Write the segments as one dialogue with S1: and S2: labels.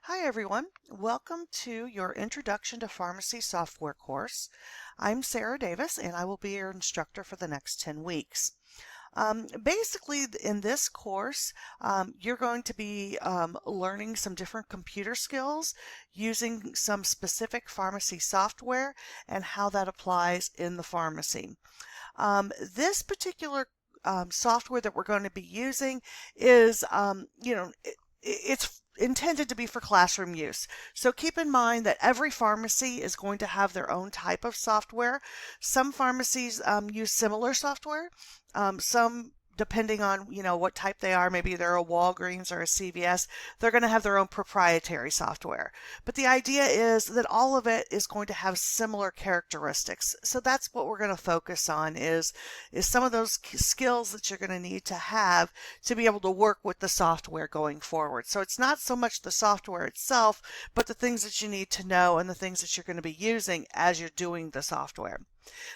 S1: Hi everyone, welcome to your Introduction to Pharmacy Software course. I'm Sarah Davis and I will be your instructor for the next 10 weeks. Basically, in this course, you're going to be learning some different computer skills using some specific pharmacy software and how that applies in the pharmacy. This particular software that we're going to be using is, it's intended to be for classroom use. So keep in mind that every pharmacy is going to have their own type of software. Some pharmacies use similar software. Some depending on what type they are, maybe they're a Walgreens or a CVS, they're going to have their own proprietary software. But the idea is that all of it is going to have similar characteristics. So that's what we're going to focus on is some of those skills that you're going to need to have to be able to work with the software going forward. So it's not so much the software itself, but the things that you need to know and the things that you're going to be using as you're doing the software.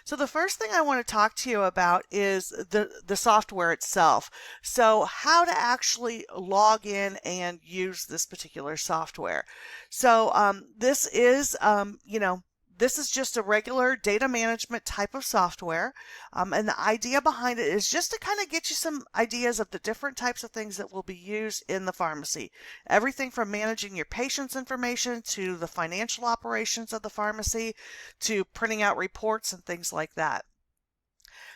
S1: So the first thing I want to talk to you about is the software itself. So how to actually log in and use this particular software. So this is, this is just a regular data management type of software. And the idea behind it is just to kind of get you some ideas of the different types of things that will be used in the pharmacy. Everything from managing your patient's information to the financial operations of the pharmacy to printing out reports and things like that.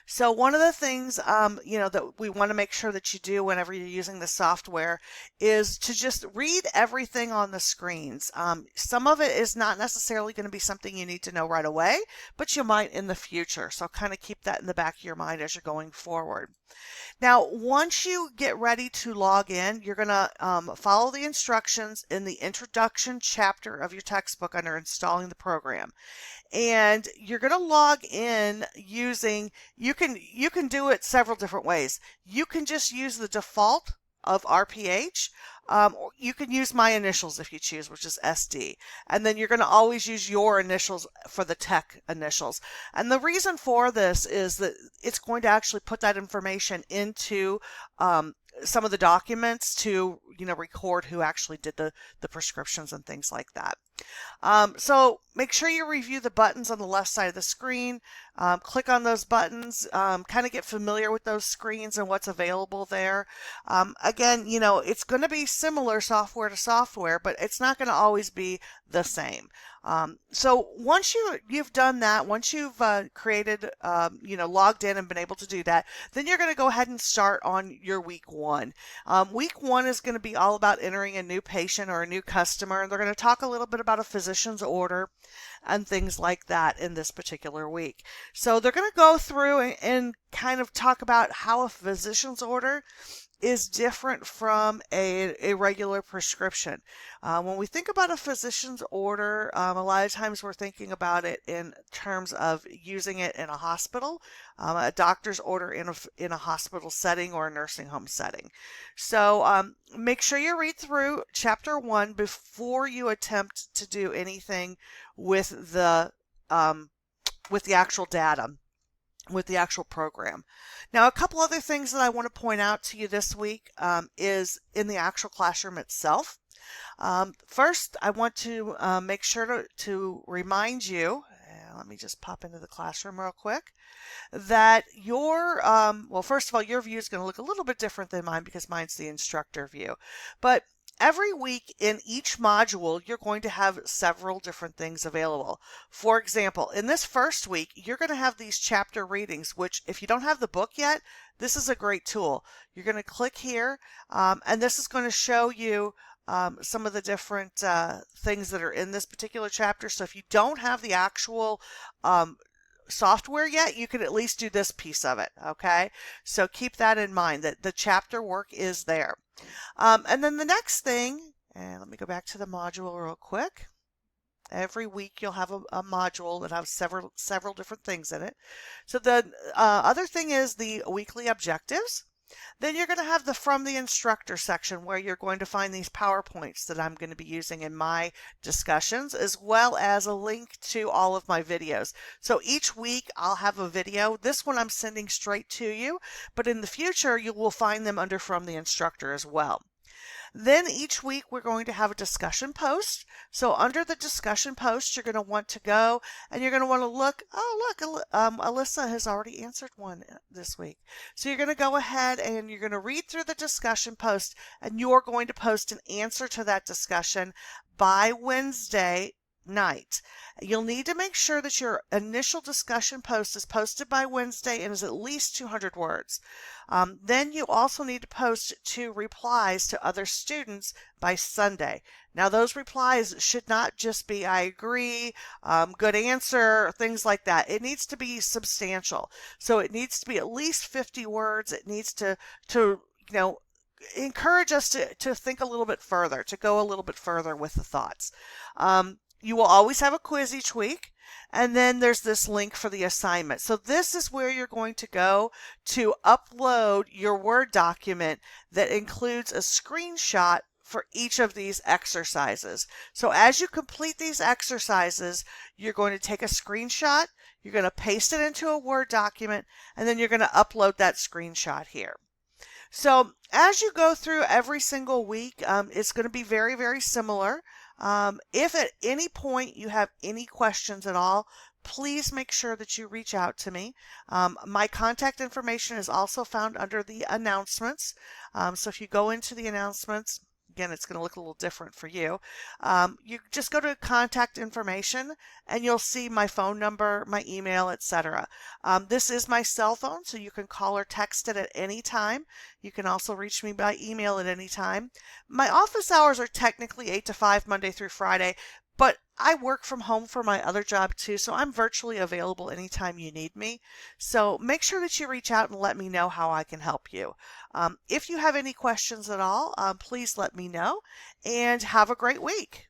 S1: So one of the things, that we want to make sure that you do whenever you're using the software is to just read everything on the screens. Some of it is not necessarily going to be something you need to know right away, but you might in the future. So kind of keep that in the back of your mind as you're going forward. Now, once you get ready to log in, you're going to follow the instructions in the introduction chapter of your textbook under installing the program. And you're going to log in using, you can do it several different ways. You can just use the default of RPH. Or you can use my initials if you choose, which is SD. And then you're going to always use your initials for the tech initials. And the reason for this is that it's going to actually put that information into some of the documents to record who actually did the prescriptions and things like that. So make sure you review the buttons on the left side of the screen. Click on those buttons, kind of get familiar with those screens and what's available there. Again, it's going to be similar software to software, but it's not going to always be the same. So once you've done that, once you've created, logged in and been able to do that, then you're going to go ahead and start on your week one. Week one is going to be all about entering a new patient or a new customer, and they're going to talk a little bit about a physician's order and things like that in this particular week. So they're going to go through and kind of talk about how a physician's order is different from a regular prescription. When we think about a physician's order, a lot of times we're thinking about it in terms of using it in a hospital, a doctor's order in a hospital setting or a nursing home setting. So make sure you read through chapter 1 before you attempt to do anything with the actual data, with the actual program. Now, a couple other things that I want to point out to you this week is in the actual classroom itself. First, I want to make sure to remind you, let me just pop into the classroom real quick, that well, first of all, your view is going to look a little bit different than mine because mine's the instructor view. But every week in each module, you're going to have several different things available. For example, in this first week, you're going to have these chapter readings, which if you don't have the book yet, this is a great tool. You're going to click here, and this is going to show you some of the different things that are in this particular chapter. So if you don't have the actual software yet, you can at least do this piece of it. Okay, so keep that in mind that the chapter work is there. And then the next thing, and let me go back to the module real quick. Every week you'll have a module that has several different things in it. So the other thing is the weekly objectives. Then you're going to have the From the Instructor section where you're going to find these PowerPoints that I'm going to be using in my discussions, as well as a link to all of my videos. So each week I'll have a video. This one I'm sending straight to you, but in the future you will find them under From the Instructor as well. Then each week we're going to have a discussion post. So under the discussion post, you're going to want to go and you're going to want to look. Oh, look, Alyssa has already answered one this week. So you're going to go ahead and you're going to read through the discussion post and you're going to post an answer to that discussion by Wednesday night. You'll need to make sure that your initial discussion post is posted by Wednesday and is at least 200 words. Then you also need to post 2 replies to other students by Sunday. Now, those replies should not just be I agree, good answer, things like that. It needs to be substantial. So it needs to be at least 50 words. It needs to encourage us to think a little bit further, to go a little bit further with the thoughts. You will always have a quiz each week. And then there's this link for the assignment. So this is where you're going to go to upload your Word document that includes a screenshot for each of these exercises. So as you complete these exercises, you're going to take a screenshot, you're going to paste it into a Word document, and then you're going to upload that screenshot here. So as you go through every single week, it's going to be very, very similar. If at any point you have any questions at all, please make sure that you reach out to me. My contact information is also found under the announcements. So if you go into the announcements, again, it's going to look a little different for you. You just go to contact information and you'll see my phone number, my email, etc. This is my cell phone, so you can call or text it at any time. You can also reach me by email at any time. My office hours are technically 8 to 5, Monday through Friday, but I work from home for my other job too, so I'm virtually available anytime you need me. So make sure that you reach out and let me know how I can help you. If you have any questions at all, please let me know, and have a great week.